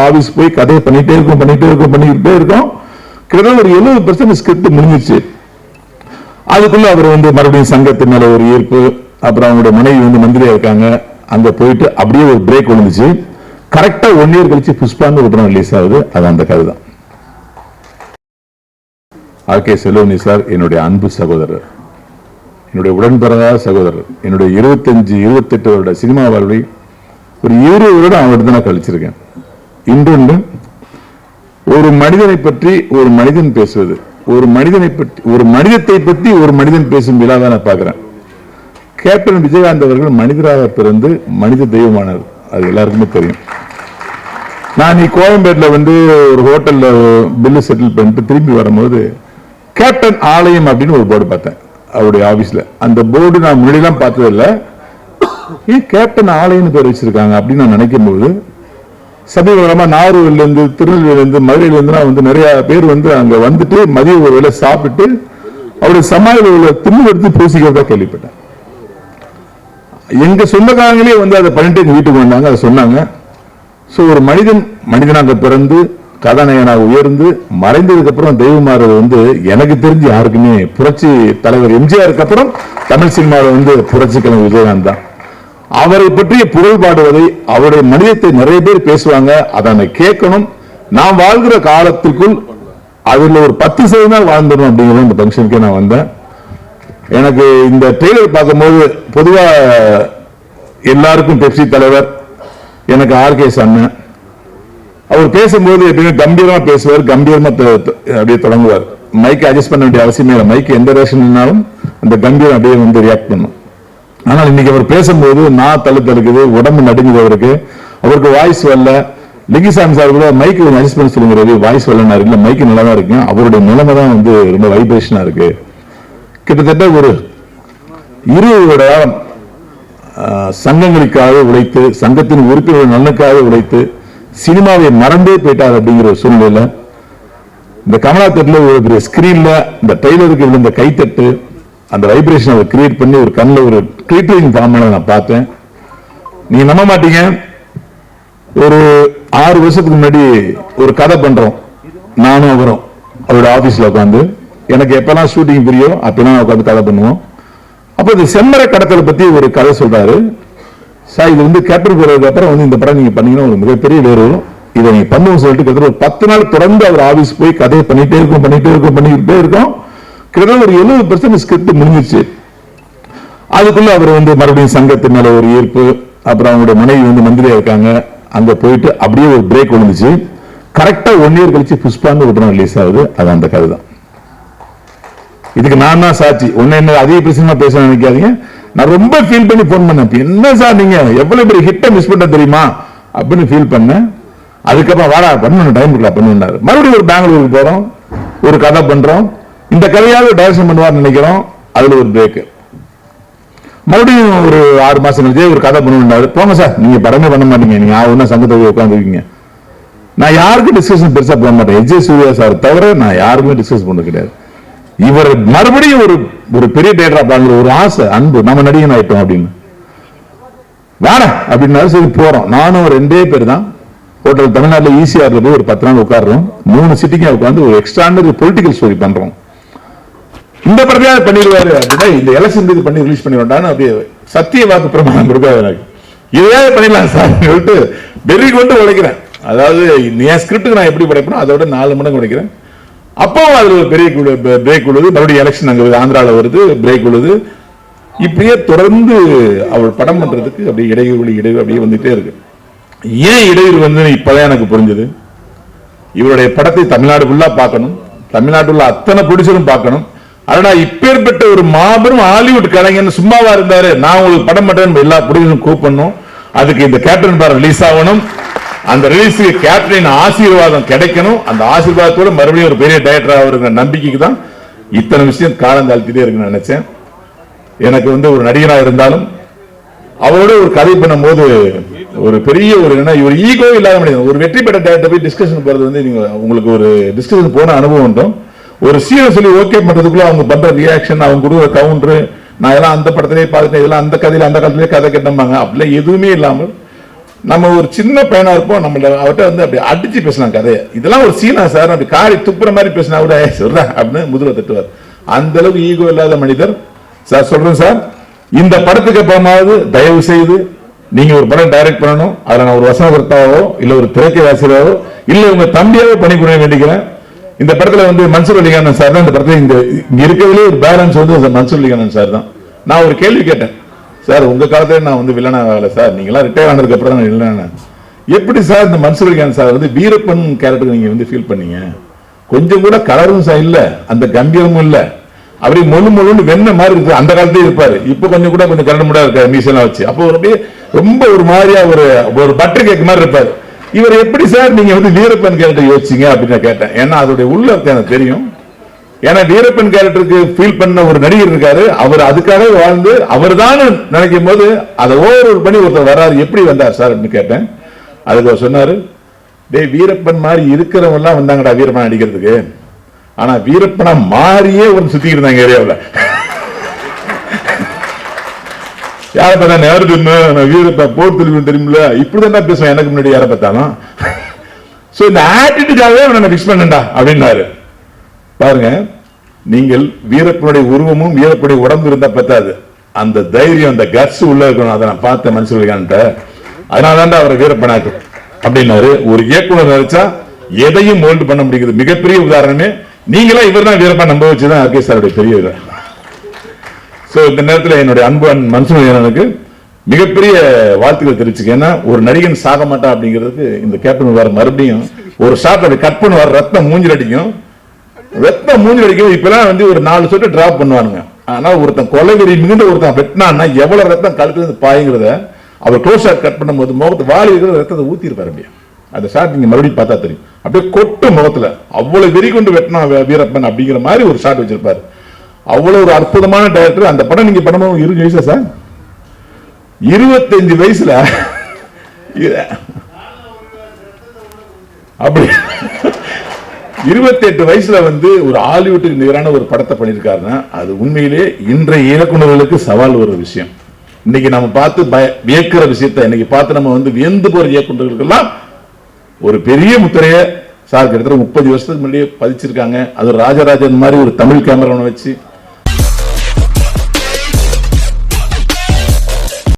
Office போய் கதையை பண்ணிட்டே இருக்கோம். கிட்டத்தட்ட ஒரு 70% ஸ்கிரிப்ட் முடிஞ்சிருச்சு. அதுக்குள்ள அவர் வந்து மறுபடியும் சங்கத்தின் மேல ஒரு ஈர்ப்பு, அப்புறம் அவங்களுடைய மனைவி வந்து மந்திரியா இருக்காங்க, அங்க போயிட்டு அப்படியே ஒரு பிரேக் விழுந்துச்சு. கரெக்டா 1 இயர் கழிச்சு புஷ்பான்னு ஒரு படம் ரிலீஸ் ஆகுது. அது அந்த கதை தான். ஆர்.கே. செல்வமணி சார் என்னுடைய அன்பு சகோதரர், என்னுடைய உடன்பிறந்த சகோதரர். என்னுடைய 25-28 வருட சினிமா வாழ்வை ஒரு 20 வருடம் அவர்கிட்ட தான் கழிச்சிருக்கேன். இன்றொன்று ஒரு மனிதனை பற்றி ஒரு மனிதன் பேசுவது, ஒரு மனிதத்தை பற்றி ஒரு மனிதன் பேசும் விழாவை நான் பார்க்கிறேன். கேப்டன் விஜயகாந்த் அவர்கள் மனிதராக பிறந்து மனித தெய்வமானார். அது எல்லாருக்குமே தெரியும். நான் கோயம்பேட்டில் வந்து ஒரு ஹோட்டல்ல பில்லு செட்டில் பண்ணிட்டு திரும்பி வரும்போது கேப்டன் ஆலயம் அப்படின்னு ஒரு போர்டு பார்த்தேன் அவருடைய ஆபீஸ்ல. அந்த போர்டு நான் முன்னாடிலாம் பார்த்ததில்லை. ஏன் கேப்டன் ஆலயம் பேர் வச்சிருக்காங்க அப்படின்னு நான் நினைக்கும் போது, சமீபகாலமா நாகூர்ல இருந்து, திருநெல்வேலியில இருந்து, மதுரையில இருந்து வந்து நிறைய பேர் வந்து அங்க வந்துட்டு மதிய ஒரு வேளை சாப்பிட்டு அவருடைய சமாதியில் உள்ள திண்ணு எடுத்து பூசிக்கிறதா கேள்விப்பட்டேன். எங்க சொந்தக்காரங்களே வந்து அதை பண்ணிட்டு எங்க வீட்டுக்கு வந்தாங்க, அதை சொன்னாங்க. ஒரு மனிதனாக பிறந்து கதாநாயகனாக உயர்ந்து மறைந்ததுக்கு அப்புறம் தெய்வமாறது வந்து எனக்கு தெரிஞ்சு யாருக்குமே புரட்சி தலைவர் எம்ஜிஆருக்கு அப்புறம் தமிழ் சினிமாவில் வந்து புரட்சி கலைஞர் விஜயகாந்த் தான். அவரை பற்றிய புகழ் பாடுவதை, அவருடைய மனிதத்தை நிறைய பேர் பேசுவாங்க. அதை கேட்கணும். நான் வாழ்கிற காலத்திற்குள் அதுல ஒரு 10% வாழ்ந்துடும் அப்படிங்கிற இந்த பங்கனுக்கே நான் வந்தேன். எனக்கு இந்த ட்ரெய்லர் பார்க்கும்போது பொதுவா எல்லாருக்கும் பெப்சி தலைவர், எனக்கு ஆர்.கே. அண்ணன். அவர் பேசும்போது எப்பயுமே கம்பீரமா பேசுவார், கம்பீரமா அப்படியே தொடங்குவார். மைக் அட்ஜஸ்ட் பண்ண வேண்டிய அவசியமே இல்லை. மைக் எந்த ரேஷன்னாலும் அந்த கம்பீரம் அப்படியே வந்து ரியாக்ட் பண்ணும். ஆனால் இன்னைக்கு அவர் பேசும்போது நான் தழுக்குது, உடம்பு நடுங்குது. அவருக்கு வாய்ஸ் வரல. லிங்கிசாமி சார் கூட மைக்கு கொஞ்சம் அட்ஜஸ்ட் பண்ண சொல்லுங்கிறது, வாய்ஸ் வரலன்னா இல்லை, மைக்கு நல்லா தான் இருக்கு. அவருடைய நிலைமை தான் வந்து ரொம்ப வைப்ரேஷனா இருக்கு. கிட்டத்தட்ட ஒரு 20 வருடம் சங்கங்களுக்காக உழைத்து, சங்கத்தின் உறுப்பினர்கள் நலனுக்காக உழைத்து சினிமாவை மறந்தே போயிட்டார் அப்படிங்கிற ஒரு சூழ்நிலை. இந்த கமலா தேட்டர்ல ஒரு பெரிய ஸ்கிரீன்ல இந்த ட்ரெய்லருக்கு இந்த கைத்தட்டு, அந்த வைப்ரேஷன் அவர் கிரியேட் பண்ணி ஒரு கண்ணில் ஒரு கிளிட்டரிங் ஃபார்ம் நான் பார்த்தேன். நீங்க நம்ப மாட்டீங்க, ஒரு 6 வருஷத்துக்கு முன்னாடி ஒரு கதை பண்றோம், நானும் அவரும் அவரோட ஆபீஸ்ல உட்காந்து. எனக்கு எப்பெல்லாம் ஷூட்டிங் புரியும் அப்பெல்லாம் உட்காந்து கதை பண்ணுவோம். அப்ப இந்த செம்மரை கடத்தலை பத்தி ஒரு கதை சொல்றாரு சார். இது வந்து கேப்டன் போறதுக்கு அப்புறம் வந்து இந்த படம் நீங்க பண்ணீங்கன்னா ஒரு மிகப்பெரிய வேறு வரும், இதை நீங்க பண்ணுவோம் சொல்லிட்டு கிட்டத்தட்ட ஒரு 10 நாள் தொடர்ந்து அவர் ஆபீஸ் போய் கதையை பண்ணிட்டே இருக்கோம். கிட்டத்தட்ட ஒரு 70% ஸ்கிரிப்ட் முடிஞ்சிருச்சு. அதுக்குள்ள அவர் வந்து மறுபடியும் சங்கத்தின் மேல ஒரு ஈர்ப்பு, அப்புறம் அவங்களுடைய மனைவி வந்து மந்திரியா இருக்காங்க, அங்க போயிட்டு அப்படியே ஒரு பிரேக் விழுந்துச்சு. கரெக்டா 1 இயர் கழிச்சு புஷ்பான்னு ஒரு படம் ரிலீஸ் ஆகுது. அது அந்த கதை தான். இதுக்கு நான் தான் சாட்சி. என்ன அதிக பிரச்சனை பேச நினைக்காதீங்க. நான் ரொம்ப ஃபீல் பண்ணி போன் பண்ணேன். என்ன சார் நீங்க எவ்வளவு பெரிய ஹிட்ட மிஸ் பண்ண தெரியுமா அப்படின்னு ஃபீல் பண்ணேன். அதுக்கப்புறம் வாடா பண்ணணும், டைம் இருக்கலாம் பண்ணுனாரு. மறுபடியும் ஒரு பெங்களூருக்கு போறோம், ஒரு கதை பண்றோம். இந்த கதையாவது டைரக்ஷன் பண்ணுவார்னு நினைக்கிறோம். அதுல ஒரு பிரேக். மறுபடியும் ஒரு 6 மாசம் கழிச்சு ஒரு கதை பண்ணுவாரு. போங்க சார், நீங்க படமே பண்ண மாட்டீங்க, நீங்க ஒன்னும் சங்கத்தை உட்காந்துருக்கீங்க. நான் யாருக்கும் டிஸ்கஷன் பெருசா போக மாட்டேன். எஜ் சூர்யா சார் தவிர நான் யாருக்குமே டிஸ்கஸ் பண்ண கிடையாது. இவர் மறுபடியும் ஒரு பெரிய தேட்டரா பாருங்க, ஒரு ஆசை, அன்பு, நம்ம நடிகன் ஆயிட்டோம் அப்படின்னு வேற அப்படின்னாரு. சரி போறோம். நானும் 2 பேர் தான் ஹோட்டல் தமிழ்நாட்டில் ஈசிஆர்ல போய் ஒரு 10 நாள் உட்காடுறோம். 3 சிட்டிங்க உட்காந்து ஒரு எக்ஸ்ட்ரானரி பொலிட்டிக்கல் ஸ்டோரி பண்றோம். இந்த படத்தையாவது பண்ணிடுவாரு அப்படின்னா இந்த எலெக்ஷன் இது பண்ணி ரிலீஸ் பண்ணி வேண்டான்னு அப்படியே சத்திய வாக்கு பிரமாணம் கொடுக்காது. எனக்கு இதையாவது பண்ணிடலாம் சார் சொல்லிட்டு வெறி கொண்டு உழைக்கிறேன். அதாவது என் ஸ்கிரிப்டுக்கு நான் எப்படி படைப்பேனோ அதோட 4 மடங்கு உழைக்கிறேன். அப்போ அதுல ஒரு பெரிய பிரேக் விழுது. மறுபடியும் எலெக்ஷன் அங்க ஆந்திராவில் வருது, பிரேக் விழுது. இப்படியே தொடர்ந்து அவள் படம் பண்றதுக்கு அப்படியே இடையூறு அப்படியே வந்துட்டே இருக்கு. ஏன் இடையூறு வந்து இப்பதான் எனக்கு புரிஞ்சது. இவருடைய படத்தை தமிழ்நாடு ஃபுல்லா பார்க்கணும், தமிழ்நாட்டுல அத்தனை ப்ரொடியூசரும் பார்க்கணும். ஆனா இப்பேற்பட்ட ஒரு மாபெரும் ஹாலிவுட் கலைஞர் சும்மாவா இருந்தாரு. நான் உங்களுக்கு படம் பண்றேன், எல்லா ப்ரொடியூசரும் கூப்பிடணும். அதுக்கு இந்த கேப்டன் பார் ரிலீஸ் ஆகணும். அந்த ரிலீஸுக்கு கேப்டனின் ஆசீர்வாதம் கிடைக்கணும். அந்த ஆசீர்வாதத்தோட மறுபடியும் ஒரு பெரிய டைரக்டர் ஆகிற நம்பிக்கைக்கு தான் இத்தனை விஷயம் காலம் தாழ்த்திட்டே இருக்குன்னு நினைச்சேன். எனக்கு வந்து ஒரு நடிகனாக இருந்தாலும் அவரோட ஒரு கதை பண்ணும்போது ஒரு பெரிய ஒரு ஈகோ இல்லாத மனிதன். ஒரு வெற்றி பெற்ற டைரக்டர் போய் டிஸ்கஷன் போறது வந்து நீங்க உங்களுக்கு ஒரு டிஸ்கஷன் போன அனுபவம் உண்டும். ஒரு சீனை சொல்லி ஓகே பண்றதுக்குள்ள அவங்க பண்ற ரியாக்ஷன், அவங்க கொடுக்குற கவுண்டர், நான் எல்லாம் அந்த படத்திலேயே பார்த்துட்டேன், இதெல்லாம் அந்த கதையில அந்த காலத்திலேயே கதை கேட்டாங்க. அப்படிலாம் எதுவுமே இல்லாமல் நம்ம ஒரு சின்ன பையனா இருப்போம், நம்ம அவர்கிட்ட வந்து அப்படி அடிச்சு பேசலாம் கதையை. இதெல்லாம் ஒரு சீனா சார், அப்படி காரி துப்புற மாதிரி பேசினா கூட சொல்றேன் அப்படின்னு முதுகுல தட்டுவார். அந்த அளவுக்கு ஈகோ இல்லாத மனிதர் சார். சொல்றேன் சார், இந்த படத்துக்கு அப்புறமாவது தயவு செய்து நீங்க ஒரு படம் டைரக்ட் பண்ணணும். அதுல நான் ஒரு வசனகர்த்தாவோ இல்ல ஒரு திரைக்கதாசிரியரோ இல்ல உங்க தம்பியாவோ பணி புரிய வேண்டிக்கிறேன். இந்த படத்துல வந்து மன்சூர் அலிகானன் சார் தான் இந்த படத்துல இங்க இருக்கிறதுலே ஒரு பேலன்ஸ் வந்து மன்சூர் அலிகானன் சார் தான். நான் ஒரு கேள்வி கேட்டேன், சார் உங்க காலத்துல நான் வந்து வில்லனா ஆகல சார், நீங்க எல்லாம் ரிட்டையர் ஆனதுக்கு அப்புறம் தான் வில்லனா, எப்படி சார் இந்த மன்சூர் அலிகான் சார் வந்து வீரப்பன் கேரக்டர் நீங்க வந்து ஃபீல் பண்ணீங்க? கொஞ்சம் கூட கலரும் சார் இல்ல, அந்த கம்பீரமும் இல்ல, அப்படி மொழு வெண்ண மாதிரி இருக்கு. அந்த காலத்திலே இருப்பாரு, இப்ப கொஞ்சம் கூட கொஞ்சம் கரண்ட் முடா இருக்காரு மீசெல்லாம் வச்சு. அப்போ ரொம்ப ஒரு மாதிரியா ஒரு பட்டர் கேக் மாதிரி இருப்பாரு. இவர் எப்படி சார் நீங்க வந்து வீரப்பன் கேரக்டர் யோசிச்சீங்க அப்படின்னு கேட்டேன். ஏன்னா அதோடைய உள்ள எனக்கு தெரியும். ஏன்னா வீரப்பன் கேரக்டருக்கு ஃபீல் பண்ண ஒரு நடிகர் இருக்காரு, அவர் அதுக்காக வாழ்ந்து அவர் தான் நினைக்கும் போது அதை ஓவர் பண்ணி ஒருத்தர் வர்றாரு, எப்படி வந்தார் சார் அப்படின்னு கேட்டேன். அதுக்கு அவர் சொன்னாரு, டேய் வீரப்பன் மாதிரி இருக்கிறவங்க எல்லாம் வந்தாங்கடா வீரப்பன் அடிக்கிறதுக்கு, ஆனா வீரப்பனா மாறியே ஒரு சுத்திக்கிட்டு இருந்தாங்க ஏரியாவில். யாரை பார்த்தா நேரம் சொன்ன வீரப்பா போர் தெரியும் தெரியுமில்ல, இப்படிதான் பேசுவேன் எனக்கு முன்னாடி யாரை பார்த்தாலும். இந்த ஆட்டிடியூடாவே நான் பிக்ஸ் பண்ணா அப்படின்னாரு. பாருங்க, நீங்கள் வீரப்பனுடைய உருவமும் வீரப்பனுடைய உடம்பு இருந்தா பத்தாது, அந்த தைரியம் அந்த கட்ஸ் உள்ள இருக்கணும். அதை நான் பார்த்தேன் மனுஷன், அதனாலதான் அவரை வீரப்பனாக்கு அப்படின்னாரு. ஒரு இயக்குனர் நினைச்சா எதையும் மோல்டு பண்ண முடியுது. மிகப்பெரிய உதாரணமே நீங்களா இவர் தான் வீரப்பா நம்ப வச்சுதான் ஆர்கே சாருடைய பெரிய இது. இந்த நேரத்தில் என்னுடைய அன்பு மன்சூர் மிகப்பெரிய வாழ்த்துக்கள் தெரிவிச்சுக்க. ஏன்னா ஒரு நடிகன் சாக மாட்டான் அப்படிங்கிறதுக்கு இந்த கேப்டன் வர மறுபடியும் ஒரு ஷாட் அப்படி கட் பண்ணுவார், ரத்தம் மூஞ்சில் அடிக்கும். ரத்தம் மூஞ்சில் அடிக்கும். இப்பெல்லாம் வந்து ஒரு 4 சொட்டு டிராப் பண்ணுவானுங்க. ஆனா ஒருத்தன் கொலைவெறி மிகுந்த ஒருத்தன் வெட்டினான்னா எவ்வளவு ரத்தம் கழுத்துல பாயுங்கிறத அவர் க்ளோஸ் ஷாட் கட் பண்ணும் போது முகத்து வாழை இருக்கிற ரத்தத்தை ஊத்தி இருப்பாரு. அப்படியே அந்த ஷாட் நீங்க மறுபடியும் பார்த்தா தெரியும், அப்படியே கொட்டு முகத்துல அவ்வளவு வெறி கொண்டு வெட்டினா வீரப்பன் அப்படிங்கிற மாதிரி ஒரு ஷாட் வச்சிருப்பாரு. அவ்வளவு ஒரு அற்புதமான டைரக்டர். அந்த படம் நீங்க படம் 20 வயசா சார்? 25 வயசுல அப்படி 28 வயசுல வந்து ஒரு ஹாலிவுட்டுக்கு நிகரான ஒரு படத்தை பண்ணிருக்காருன்னா அது உண்மையிலே இன்றைய இயக்குநர்களுக்கு சவால் ஒரு விஷயம். இன்னைக்கு நம்ம பார்த்து வியக்கிற விஷயத்தை இன்னைக்கு பார்த்து நம்ம வந்து வியந்து போற இயக்குநர்களுக்கெல்லாம் ஒரு பெரிய முத்திரைய சார் கிட்டத்தட்ட 30 வருஷத்துக்கு முன்னாடியே பதிச்சிருக்காங்க. அது ராஜராஜன் மாதிரி ஒரு தமிழ் கேமரா வச்சு